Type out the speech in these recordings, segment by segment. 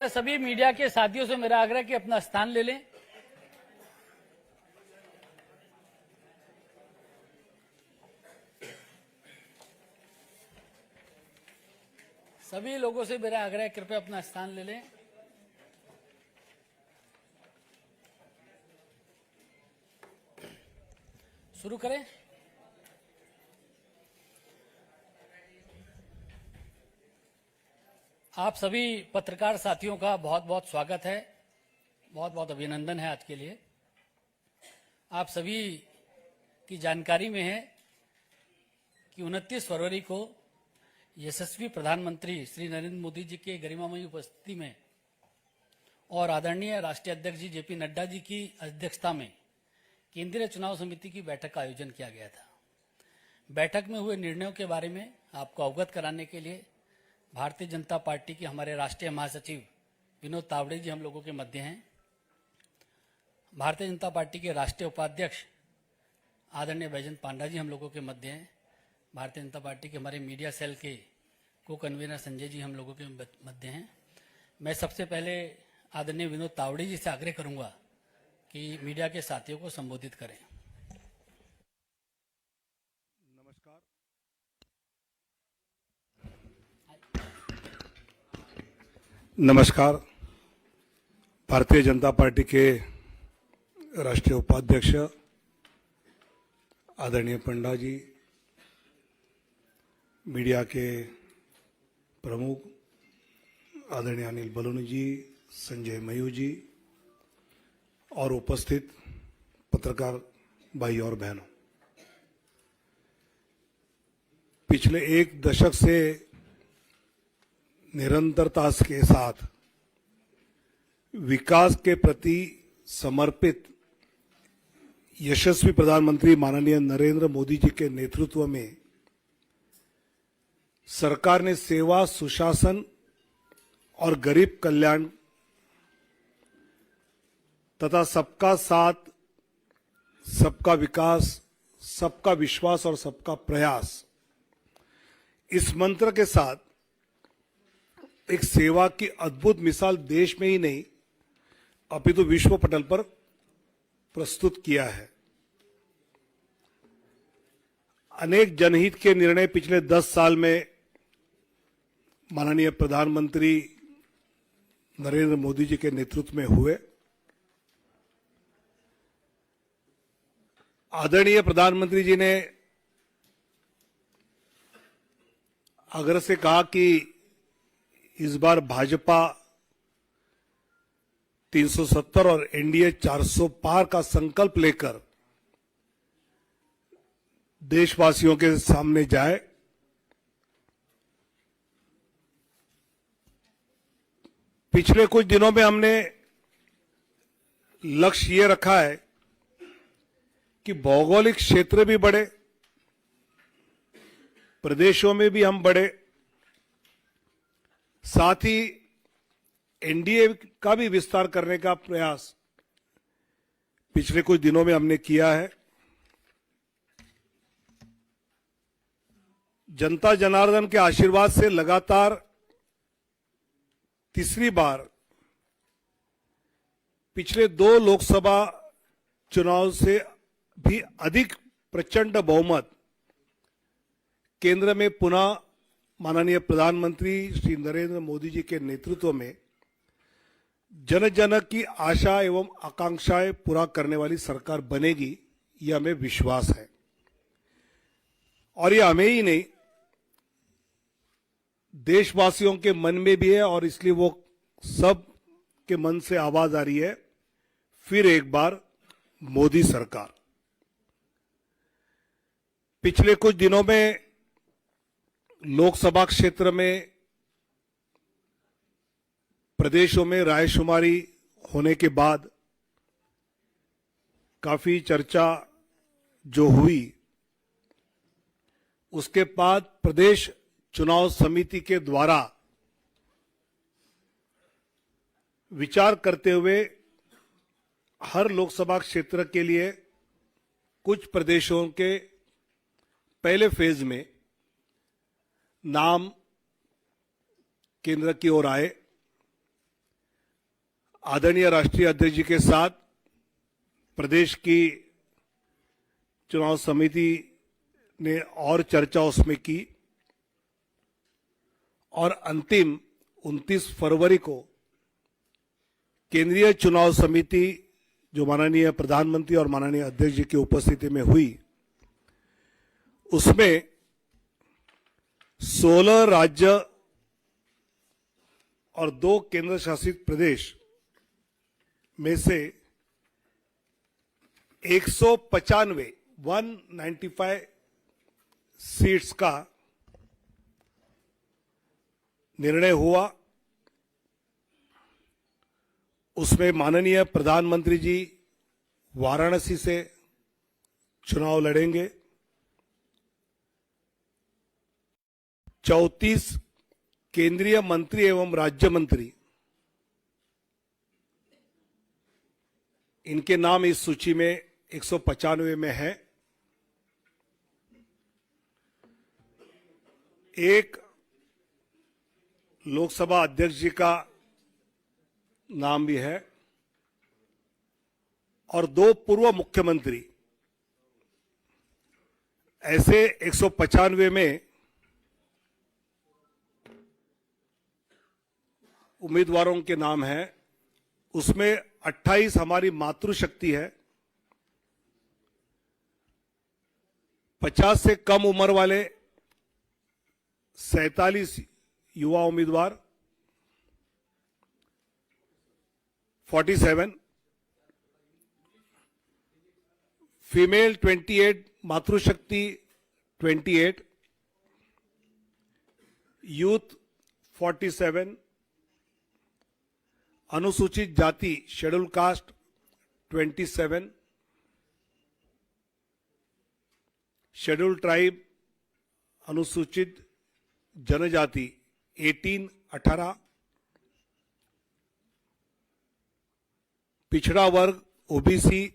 सभी मीडिया के साथियों से मेरा आग्रह कि अपना स्थान ले लें। सभी लोगों से मेरा आग्रह है कृपया अपना स्थान ले लें। शुरू करें। आप सभी पत्रकार साथियों का बहुत बहुत स्वागत है, बहुत बहुत अभिनंदन है आज के लिए। आप सभी की जानकारी में है कि 29 फरवरी को यशस्वी प्रधानमंत्री श्री नरेंद्र मोदी जी के गरिमामयी उपस्थिति में और आदरणीय राष्ट्रीय अध्यक्ष जी जेपी नड्डा जी की अध्यक्षता में केंद्रीय चुनाव समिति की बैठक का आयोजन किया गया था। बैठक में हुए निर्णयों के बारे में आपको अवगत कराने के लिए भारतीय जनता पार्टी के हमारे राष्ट्रीय महासचिव विनोद तावड़े जी हम लोगों के मध्य हैं। भारतीय जनता पार्टी के राष्ट्रीय उपाध्यक्ष आदरणीय बैजयंत पांडा जी हम लोगों के मध्य हैं। भारतीय जनता पार्टी के हमारे मीडिया सेल के को कन्वीनर संजय जी हम लोगों के मध्य हैं। मैं सबसे पहले आदरणीय विनोद तावड़े जी से आग्रह करूंगा कि मीडिया के साथियों को संबोधित करें। नमस्कार। भारतीय जनता पार्टी के राष्ट्रीय उपाध्यक्ष आदरणीय पंडा जी, मीडिया के प्रमुख आदरणीय अनिल बलूनी जी, संजय मयूर जी और उपस्थित पत्रकार भाई और बहनों, पिछले एक दशक से निरंतरता के साथ विकास के प्रति समर्पित यशस्वी प्रधानमंत्री माननीय नरेंद्र मोदी जी के नेतृत्व में सरकार ने सेवा, सुशासन और गरीब कल्याण तथा सबका साथ, सबका विकास, सबका विश्वास और सबका प्रयास, इस मंत्र के साथ एक सेवा की अद्भुत मिसाल देश में ही नहीं अपितु विश्व पटल पर प्रस्तुत किया है। अनेक जनहित के निर्णय पिछले 10 साल में माननीय प्रधानमंत्री नरेंद्र मोदी जी के नेतृत्व में हुए। आदरणीय प्रधानमंत्री जी ने आग्रह से कहा कि इस बार भाजपा 370 और एनडीए 400 पार का संकल्प लेकर देशवासियों के सामने जाए। पिछले कुछ दिनों में हमने लक्ष्य ये रखा है कि भौगोलिक क्षेत्र भी बढ़े, प्रदेशों में भी हम बढ़े, साथ ही एनडीए का भी विस्तार करने का प्रयास पिछले कुछ दिनों में हमने किया है। जनता जनार्दन के आशीर्वाद से लगातार तीसरी बार पिछले 2 लोकसभा चुनाव से भी अधिक प्रचंड बहुमत केंद्र में पुनः माननीय प्रधानमंत्री श्री नरेंद्र मोदी जी के नेतृत्व में जन जन की आशा एवं आकांक्षाएं पूरा करने वाली सरकार बनेगी, यह हमें विश्वास है। और यह हमें ही नहीं, देशवासियों के मन में भी है और इसलिए वो सब के मन से आवाज आ रही है, फिर एक बार मोदी सरकार। पिछले कुछ दिनों में लोकसभा क्षेत्र में प्रदेशों में रायशुमारी होने के बाद काफी चर्चा जो हुई, उसके बाद प्रदेश चुनाव समिति के द्वारा विचार करते हुए हर लोकसभा क्षेत्र के लिए कुछ प्रदेशों के पहले फेज में नाम केंद्र की ओर आए आदरणीय राष्ट्रीय अध्यक्ष जी के साथ प्रदेश की चुनाव समिति ने और चर्चा उसमें की और अंतिम 29 फरवरी को केंद्रीय चुनाव समिति जो माननीय प्रधानमंत्री और माननीय अध्यक्ष जी की उपस्थिति में हुई, उसमें 16 राज्य और 2 केंद्र शासित प्रदेश में से 195 सीट्स का निर्णय हुआ। उसमें माननीय प्रधानमंत्री जी वाराणसी से चुनाव लड़ेंगे। 34 केंद्रीय मंत्री एवं राज्य मंत्री, इनके नाम इस सूची में 195 में है। एक लोकसभा अध्यक्ष जी का नाम भी है और 2 पूर्व मुख्यमंत्री। ऐसे 195 में उम्मीदवारों के नाम हैं। उसमें 28 हमारी मातृशक्ति है, 50 से कम उम्र वाले 47 युवा उम्मीदवार, 47 फीमेल 28, मातृशक्ति 28, यूथ 47, अनुसूचित जाति शेड्यूल कास्ट 27, शेड्यूल ट्राइब अनुसूचित जनजाति 18, पिछड़ा वर्ग ओबीसी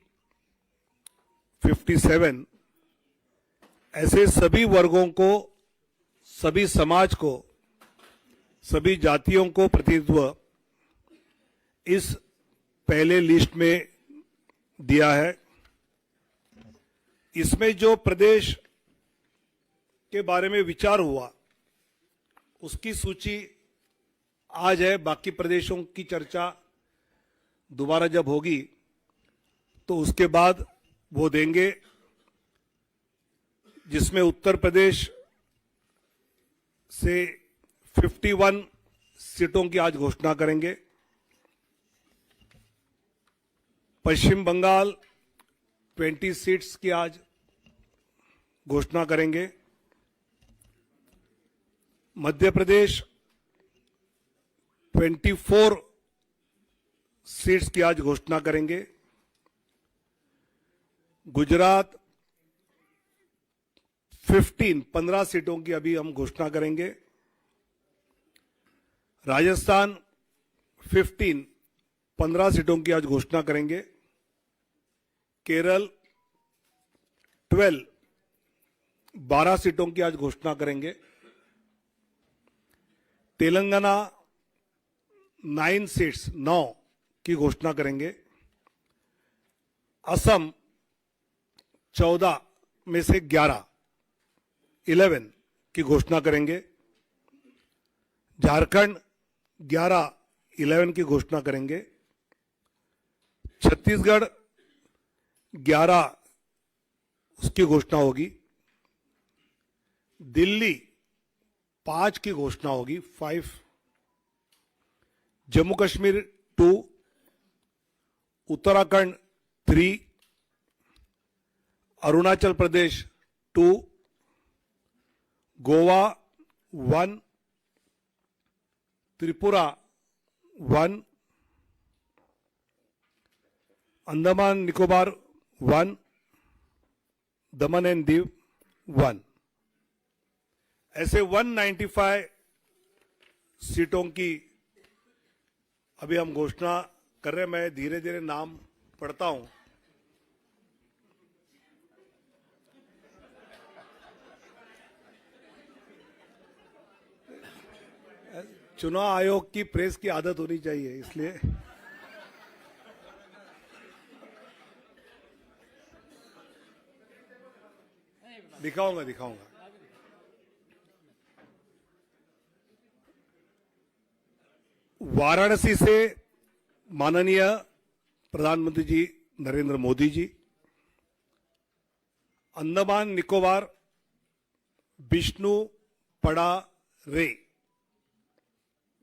57। ऐसे सभी वर्गों को, सभी समाज को, सभी जातियों को प्रतिनिधित्व इस पहले लिस्ट में दिया है। इसमें जो प्रदेश के बारे में विचार हुआ उसकी सूची आज है। बाकी प्रदेशों की चर्चा दोबारा जब होगी तो उसके बाद वो देंगे, जिसमें उत्तर प्रदेश से 51 सीटों की आज घोषणा करेंगे। पश्चिम बंगाल 20 सीट्स की आज घोषणा करेंगे। मध्य प्रदेश 24 सीट्स की आज घोषणा करेंगे। गुजरात 15 सीटों की अभी हम घोषणा करेंगे। राजस्थान 15 सीटों की आज घोषणा करेंगे। केरल 12 सीटों की आज घोषणा करेंगे। तेलंगाना 9 सीट्स 9 की घोषणा करेंगे। असम 14 में से 11 की घोषणा करेंगे। झारखंड 11 की घोषणा करेंगे। छत्तीसगढ़ 11 उसकी घोषणा होगी। दिल्ली 5 की घोषणा होगी, 5। जम्मू कश्मीर 2, उत्तराखंड 3, अरुणाचल प्रदेश 2, गोवा 1, त्रिपुरा 1, अंडमान निकोबार 1, दमन एंड दीव 1। ऐसे 195 सीटों की अभी हम घोषणा कर रहे हैं। मैं धीरे धीरे नाम पढ़ता हूं। चुनाव आयोग की प्रेस की आदत होनी चाहिए, इसलिए दिखाऊंगा। वाराणसी से माननीय प्रधानमंत्री जी नरेंद्र मोदी जी, अंडमान निकोबार विष्णु पड़ा रे,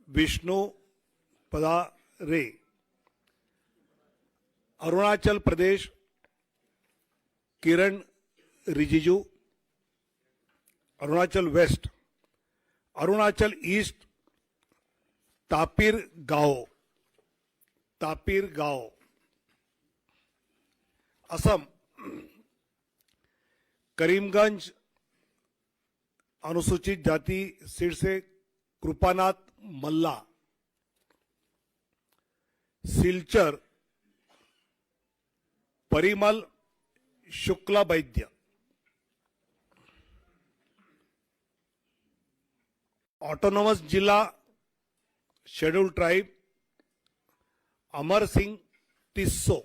विष्णु पड़ा रे, अरुणाचल प्रदेश किरण रिजिजू, अरुणाचल वेस्ट, अरुणाचल ईस्ट तापिर गांव, असम करीमगंज अनुसूचित जाति सीट से कृपानाथ मल्ला, सिलचर परिमल शुक्ला वैद्य, ऑटोनोमस जिला शेड्यूल ट्राइब अमर सिंह टिस्सो,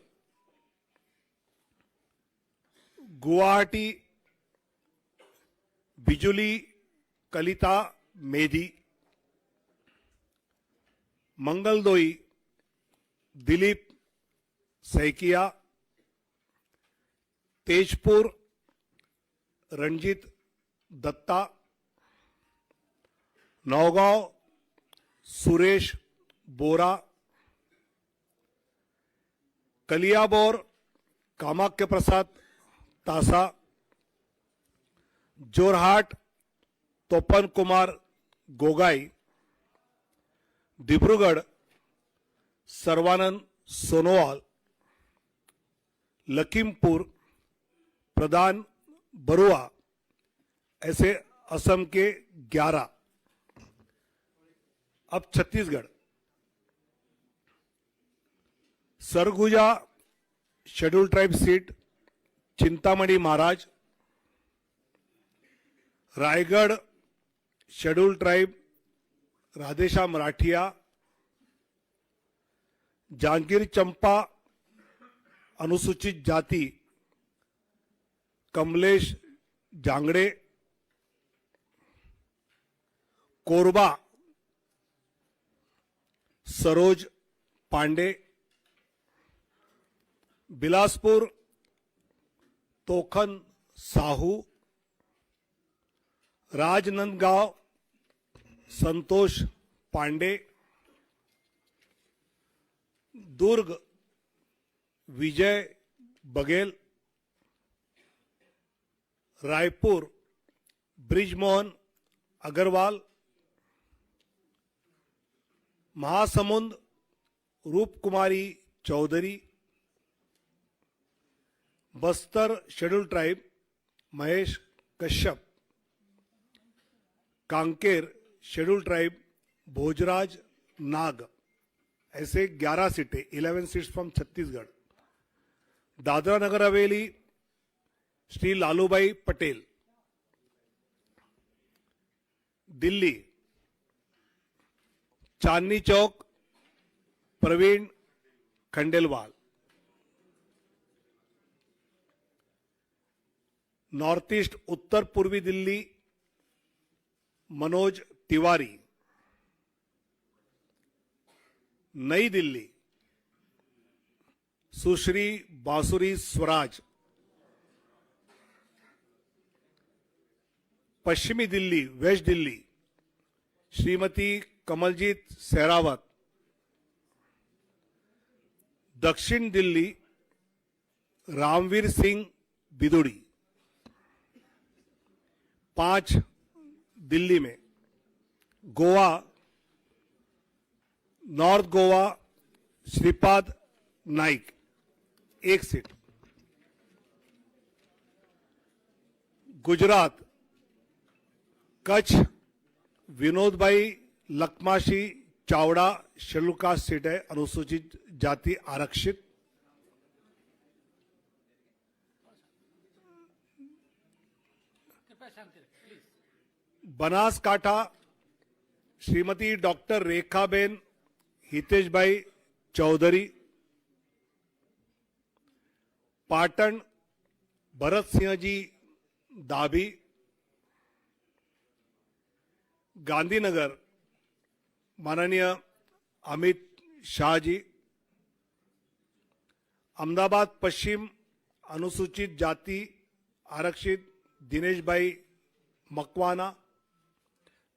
गुवाहाटी बिजुली कलिता मेधी, मंगलदोई दिलीप सैकिया, तेजपुर रणजीत दत्ता, नौगांव सुरेश बोरा, कलियाबोर कामाख्य प्रसाद तासा, जोरहाट तोपन कुमार गोगाई, डिब्रूगढ़ सर्वानंद सोनोवाल, लखीमपुर प्रधान बरुआ, ऐसे असम के 11। अब Chhattisgarh, Surguja schedule tribe seat Chintamani Maharaj, Raigarh schedule tribe Radheshyam Marathia, Janjgir Champa अनुसूचित जाति कमलेश जांगड़े, कोरबा सरोज पांडे, बिलासपुर तोखन साहू, राजनांदगांव संतोष पांडे, दुर्ग Vijay Baghel, Raipur Brijmohan Agrawal, Mahasamund Roop Kumari Chaudhary, Bastar schedule tribe Mahesh Kashyap, Kanker schedule tribe Bhojraj Nag, ऐसे 11 सीटें, 11 seats from Chhattisgarh. Dadra Nagar Haveli Shri Lalubhai Patel, Delhi Chandni Chowk Praveen Khandelwal, north east उत्तर पूर्वी दिल्ली मनोज तिवारी, नई दिल्ली सुश्री बांसुरी स्वराज, पश्चिमी दिल्ली वेस्ट दिल्ली श्रीमती कमलजीत सहरावत, दक्षिण दिल्ली रामवीर सिंह बिदुड़ी, 5 दिल्ली में, गोवा नॉर्थ गोवा श्रीपाद नाइक 1 सीट, गुजरात कच्छ विनोद भाई लखमाशी चावड़ा शेड्यूल कास्ट सीट है, अनुसूचित जाति आरक्षित, बनासकांठा श्रीमती डॉक्टर रेखाबेन हितेश भाई चौधरी, पाटन भरत सिंह जी दाभी, गांधीनगर माननीय अमित शाह जी, अहमदाबाद पश्चिम अनुसूचित जाति आरक्षित दिनेश भाई मकवाना,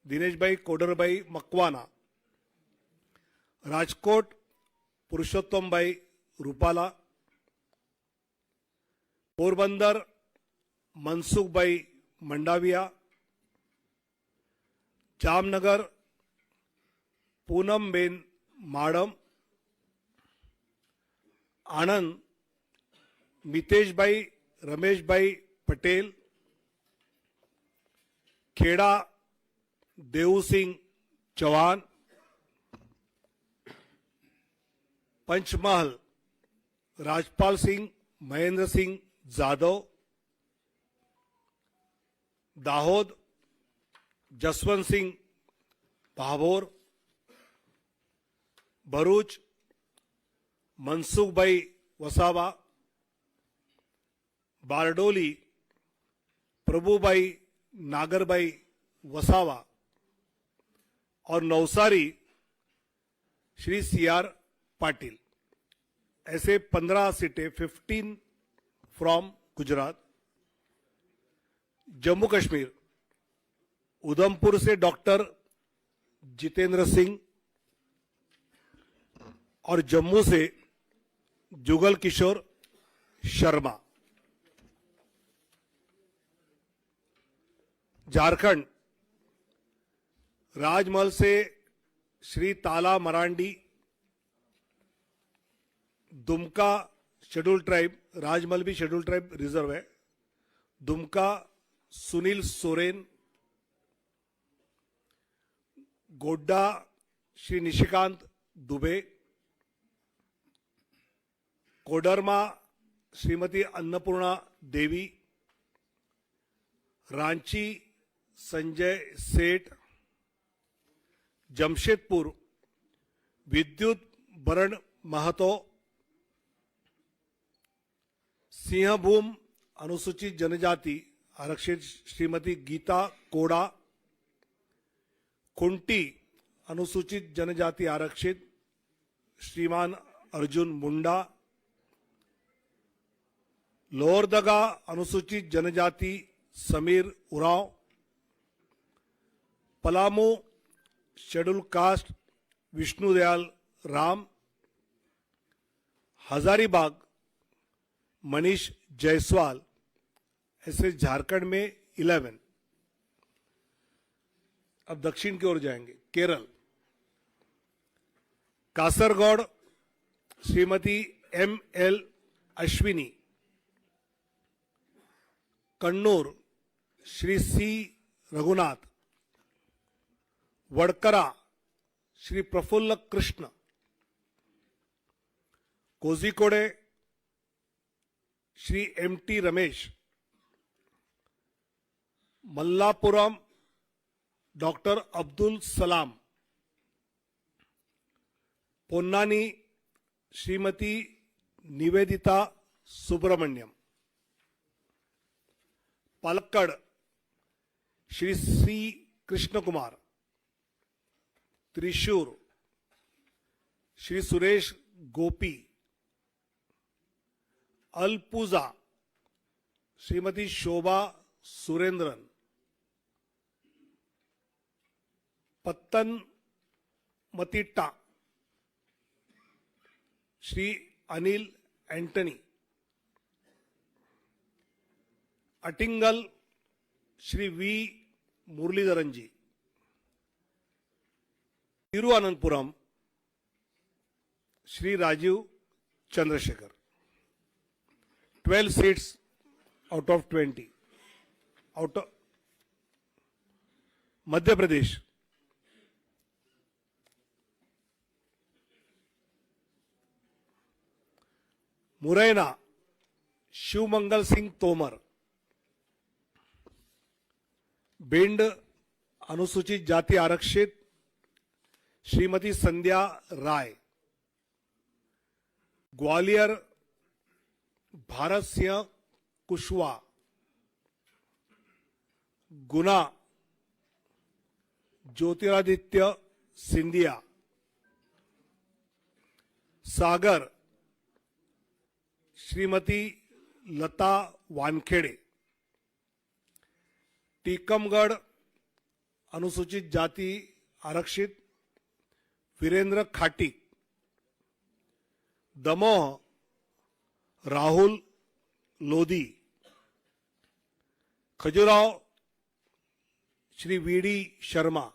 दिनेश भाई कोडरभाई मकवाना, राजकोट पुरुषोत्तम भाई रूपाला, पोरबंदर मनसुख भाई मंडाविया, जामनगर पूनम बेन माडम, आनंद मितेश भाई रमेश भाई पटेल, खेड़ा देव सिंह चौहान, पंचमहल राजपाल सिंह महेंद्र सिंह जाधव, दाहोद जसवंत सिंह भाभोर, भरूच मनसुख भाई वसावा, बारडोली प्रभुभाई नागरभाई वसावा और नवसारी श्री सी आर पाटिल। ऐसे 15 सीटें, 15 फ्रॉम गुजरात। जम्मू कश्मीर उधमपुर से डॉक्टर जितेंद्र सिंह और जम्मू से जुगल किशोर शर्मा। झारखंड राजमहल से श्री ताला मरांडी, दुमका शेड्यूल ट्राइब, राजमहल भी शेड्यूल ट्राइब रिजर्व है, दुमका सुनील सोरेन, गोड्डा श्री निशिकांत दुबे, कोडरमा श्रीमती अन्नपूर्णा देवी, रांची संजय सेठ, जमशेदपुर विद्युत बरण महतो, सिंहभूम अनुसूचित जनजाति आरक्षित श्रीमती गीता कोड़ा, कुंटी अनुसूचित जनजाति आरक्षित श्रीमान अर्जुन मुंडा, लोहरदगा अनुसूचित जनजाति समीर उरांव, पलामू शेड्यूल कास्ट विष्णुदयाल राम, हजारीबाग मनीष जायसवाल। ऐसे झारखंड में 11। अब दक्षिण की ओर जाएंगे। Kerala Kasaragod Shrimati M L Ashwini, Kannur Shri C Raghunath, Vadakara Shri Praful Krishna, Kozhikode Shri M T Ramesh, Malappuram doctor Abdul Salam, Ponnani Shrimati Nivedita Subramaniam, Palakkad Shri C Krishna Kumar, Thrissur Shri Suresh Gopi, अल्पुजा Shrimati Shobha Surendran, Pathanamthitta Shri Anil Antony, Attingal Shri V Muraleedharan ji, Thiruvananthapuram Shri Rajeev Chandrasekhar. 12 seats out of 20. Out of Madhya Pradesh Morena Shivmangal Singh Tomar, Bhind अनुसूचित जाति आरक्षित श्रीमती संध्या राय, ग्वालियर भारत सिंह कुशवाहा, गुना ज्योतिरादित्य सिंधिया, सागर श्रीमती लता वानखेड़े, टीकमगढ़ अनुसूचित जाति आरक्षित वीरेंद्र खाटिक, दमोह राहुल लोधी, खजुराहो श्री वीडी शर्मा,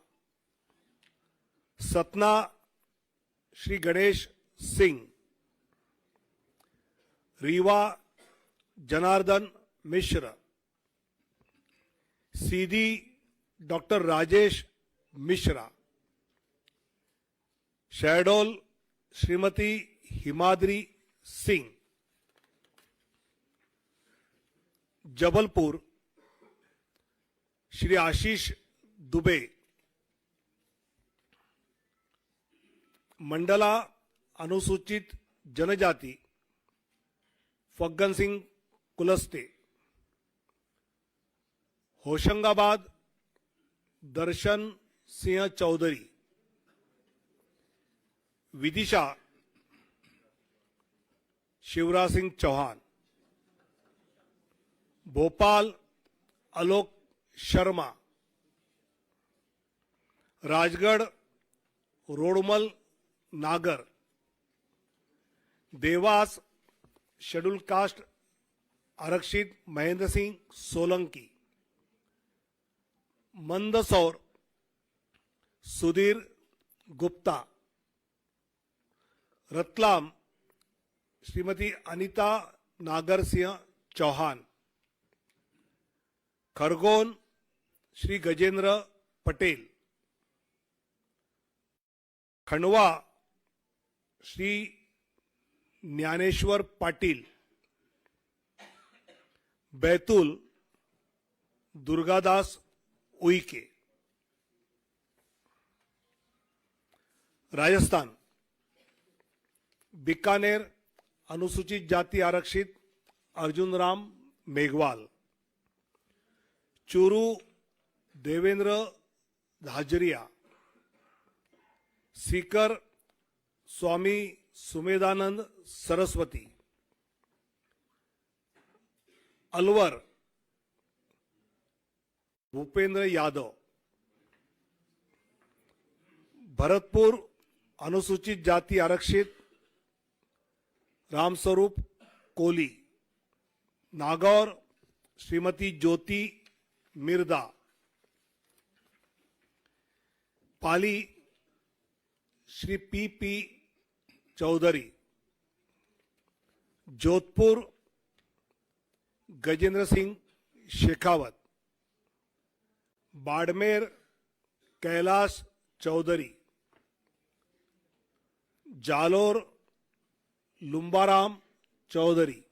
सतना श्री गणेश सिंह, रीवा जनार्दन मिश्र, सीधी डॉक्टर राजेश मिश्रा, शहडोल श्रीमती हिमाद्री सिंह, जबलपुर श्री आशीष दुबे, मंडला अनुसूचित जनजाति फग्गन सिंह कुलस्ते, होशंगाबाद दर्शन सिंह चौधरी, विदिशा शिवराज सिंह चौहान, भोपाल आलोक शर्मा, राजगढ़ रोडमल नागर, देवास शेड्यूल कास्ट आरक्षित महेंद्र सिंह सोलंकी, मंदसौर सुधीर गुप्ता, रतलाम श्रीमती अनीता नागर सिंह चौहान, खरगोन श्री गजेंद्र पटेल, खंडवा श्री ज्ञानेश्वर पाटिल, बैतूल दुर्गादास उइके, राजस्थान बीकानेर अनुसूचित जाति आरक्षित अर्जुन राम मेघवाल, चूरू देवेंद्र धाजरिया, सीकर स्वामी सुमेधानंद सरस्वती, अलवर भूपेंद्र यादव, भरतपुर अनुसूचित जाति आरक्षित Ramswaroop Koli, Nagaur Shrimati Jyoti Mirdha, Pali Shri P Chaudhary, Jodhpur Gajendra Singh Shekhawat, Barmer Kailash Chaudhary, Jalore Lumbaram Chaudhary,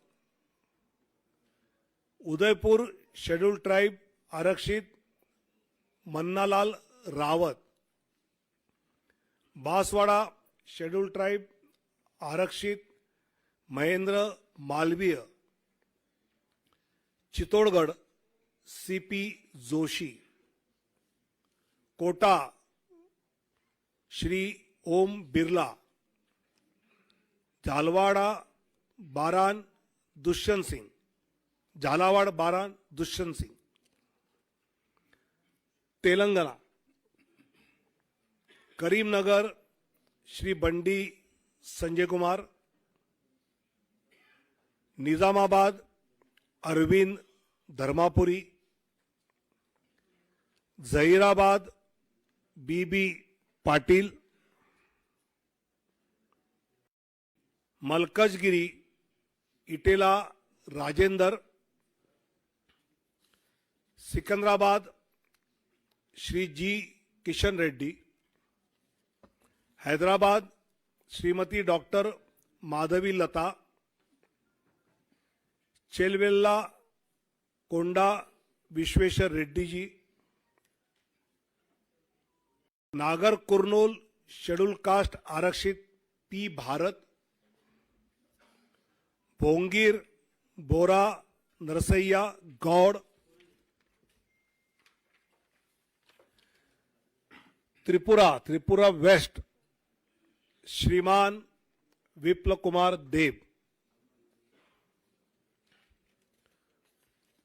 Udaipur schedule tribe आरक्षित मन्नालाल रावत, बांसवाड़ा शेड्यूल ट्राइब आरक्षित Mahendra Malviya, Chittorgarh CP Joshi, Kota Shri Om Birla, Jhalawar Baran Dushyant Singh, Jhalawar Baran Dushyant Singh, Telangana Karimnagar Shri Bandi Sanjay Kumar, Nizamabad Arvind Dharmapuri, Zahirabad BB Patil, Malkajgiri Etela Rajender, Secunderabad Shri G Kishan Reddy, Hyderabad Shrimati doctor Madhavi लता, चेलवेल्ला कोंडा विश्वेश्वर रेड्डी जी, नागर कुर्नूल शेड्यूल कास्ट आरक्षित पी भारत, भोंगीर बोरा नरसैया गौड़, त्रिपुरा वेस्ट श्रीमान विप्लव कुमार देव,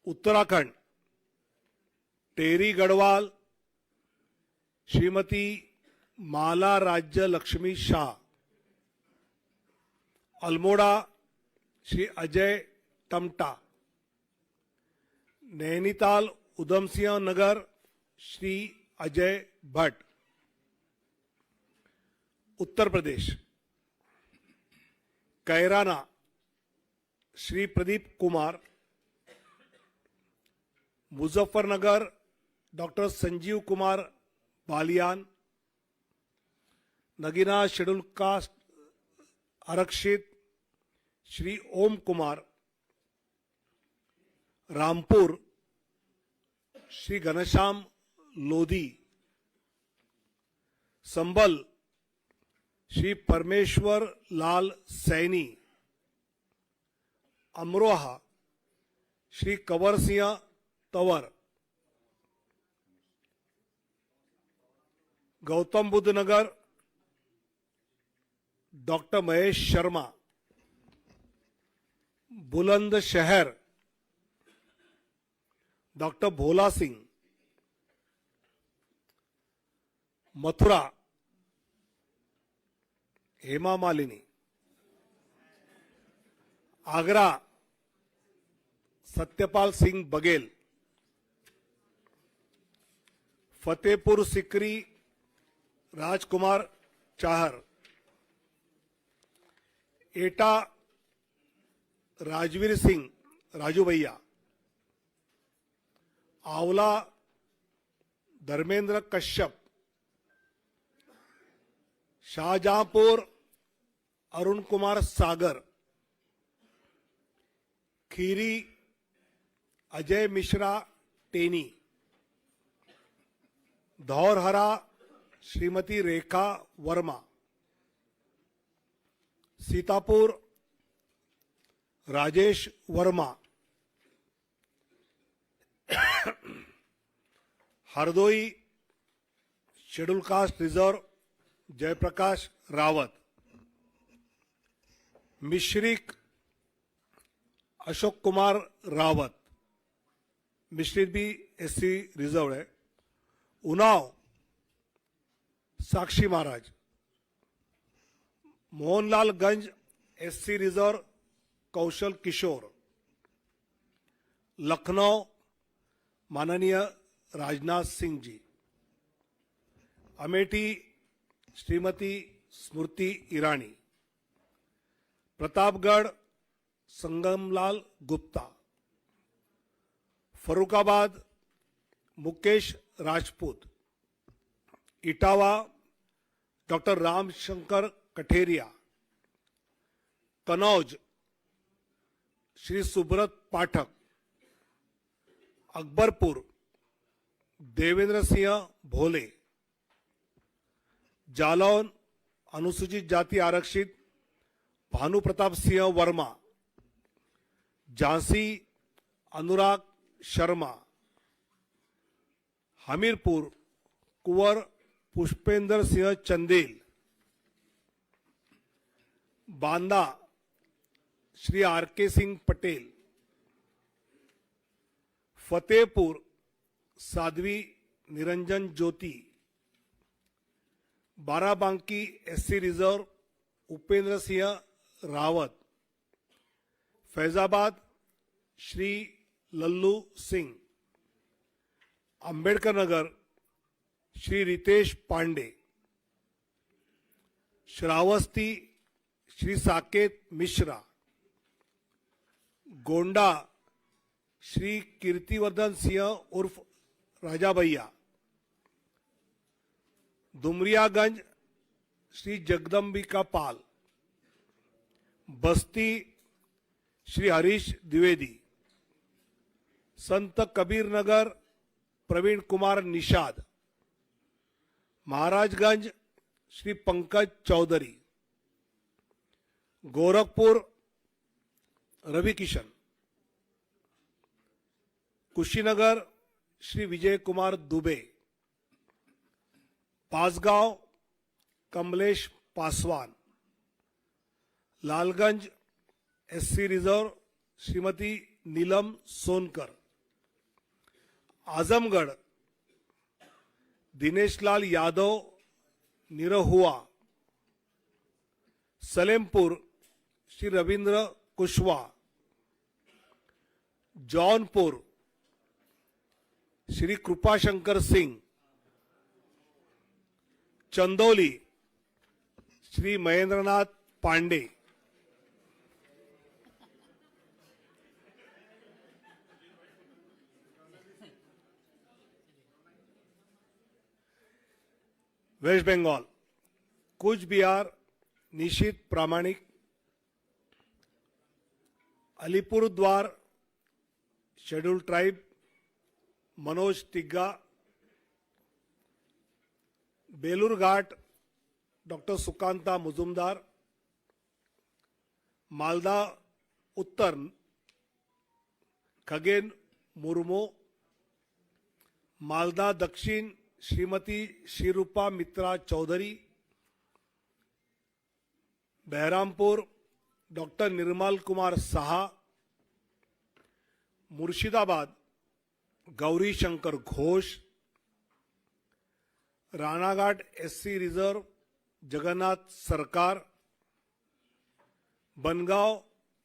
उत्तराखंड टेरी Garhwal Shrimati Mala Rajya Lakshmi Shah, Almora Shri Ajay Tamta, Nainital Udham Singh Nagar Shri Ajay Bhatt, Uttar Pradesh Kairana Shri Pradeep Kumar, Muzaffarnagar doctor Sanjeev Kumar Balyan, Nagina schedule caste आरक्षित श्री ओम Kumar, Rampur Shri Ghanshyam Lodhi, Sambhal Shri Parmeshwar Lal Saini, Amroha Shri Kanwar Singh Tanwar, Gautam Buddh Nagar doctor Mahesh Sharma, Bulandshahr doctor Bhola Singh, Mathura Hema Malini, Agra Satyapal Singh Baghel, Fatehpur Sikri Rajkumar Chahar, Etah Rajveer Singh Raju Bhaiya, Aonla Dharmendra Kashyap, Shahjahanpur Arun Kumar Sagar, Kheri Ajay Mishra Teni, Dhaurahra Shrimati Rekha Verma, Sitapur Rajesh Verma, Hardoi schedule caste reserve Jaiprakash Rawat, Misrikh Ashok Kumar Rawat, Mishrit भी एससी रिजर्व है, उन्नाव साक्षी महाराज, मोहनलालगंज एससी रिजर्व कौशल किशोर, लखनऊ माननीय राजनाथ सिंह जी, अमेठी श्रीमती स्मृति ईरानी, प्रतापगढ़ संगमलाल गुप्ता, फरुखाबाद मुकेश राजपूत, इटावा डॉक्टर रामशंकर कठेरिया, कनौज श्री सुब्रत पाठक, अकबरपुर देवेंद्र सिंह भोले, जालौन अनुसूचित जाति आरक्षित भानु प्रताप सिंह वर्मा, झांसी अनुराग शर्मा, हमीरपुर कुंवर Pushpendra Singh Chandel, Banda Shri R K. Singh Patel, Fatehpur Sadhvi Niranjan Jyoti, Barabanki SC reserve Upendra Singh Rawat, Faizabad Shri Lallu Singh, Ambedkar Nagar Shri Ritesh Pandey, Shravasti Shri Saket Mishra, Gonda Shri Kirtivardhan Singh उर्फ राजा भैया, दुमरियागंज श्री जगदम्बिका पाल, बस्ती Shri Harish Dwivedi, Sant Kabir Nagar Praveen Kumar Nishad, Maharajganj Shri Pankaj Chaudhary, Gorakhpur Ravi Kishan, Kushinagar Shri Vijay Kumar Dubey, Bansgaon Kamlesh Paswan, Lalganj SC reserve Shrimati Neelam Sonkar, Azamgarh Dineshlal Yadav Nirahua, Salempur Shri Ravindra Kushwaha, Jaunpur Shri Kripashankar Singh, Chandauli Shri Mahendranath Pandey, west Bengal Cooch Behar Nisith Pramanik, Alipurduar scheduled tribe Manoj Tigga, Balurghat doctor Sukanta Majumdar, Malda Uttar Khagen Murmu, Malda Dakshin Shrimati Sreerupa मित्रा Chaudhary, Baharampur doctor Nirmal Kumar Saha, Murshidabad Gouri Shankar Ghosh, Ranaghat SC reserve Jagannath Sarkar, Bangaon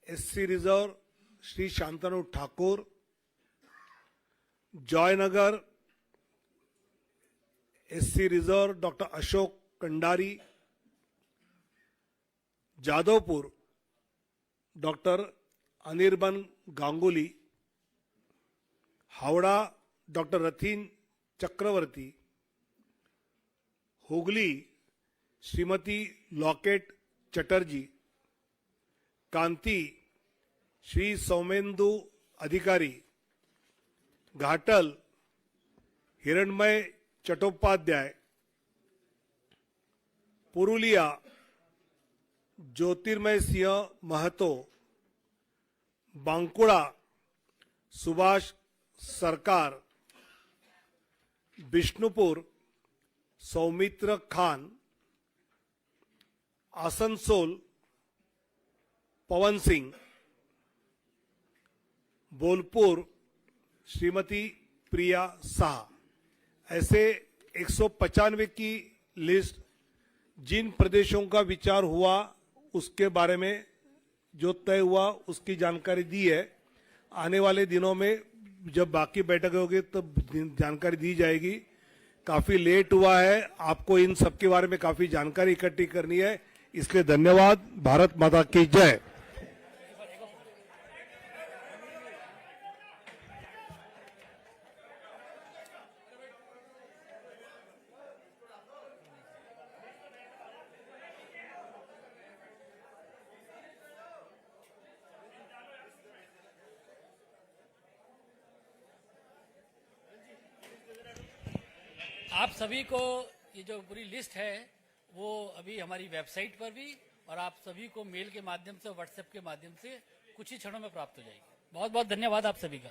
SC reserve Shri Shantanu Thakur, Joynagar SC reserve doctor Ashok Kandari, Jadavpur doctor Anirban Ganguly, Howrah doctor Rathin Chakraborty, Hooghly Shrimati Locket Chatterjee, Kanthi Shri Soumendu Adhikari, Ghatal हिरणमय चट्टोपाध्याय, पुरुलिया ज्योतिर्मय सिंह महतो, बांकुड़ा सुभाष सरकार, बिष्णुपुर सौमित्र खान, आसनसोल पवन सिंह, बोलपुर श्रीमती प्रिया साहा। ऐसे 195 की लिस्ट जिन प्रदेशों का विचार हुआ उसके बारे में जो तय हुआ उसकी जानकारी दी है। आने वाले दिनों में जब बाकी बैठकें होगी तब जानकारी दी जाएगी। काफी लेट हुआ है, आपको इन सब के बारे में काफी जानकारी इकट्ठी करनी है, इसलिए धन्यवाद। भारत माता की जय। आप सभी को ये जो पूरी लिस्ट है वो अभी हमारी वेबसाइट पर भी और आप सभी को मेल के माध्यम से व्हाट्सएप के माध्यम से कुछ ही क्षणों में प्राप्त हो जाएगी। बहुत बहुत धन्यवाद आप सभी का।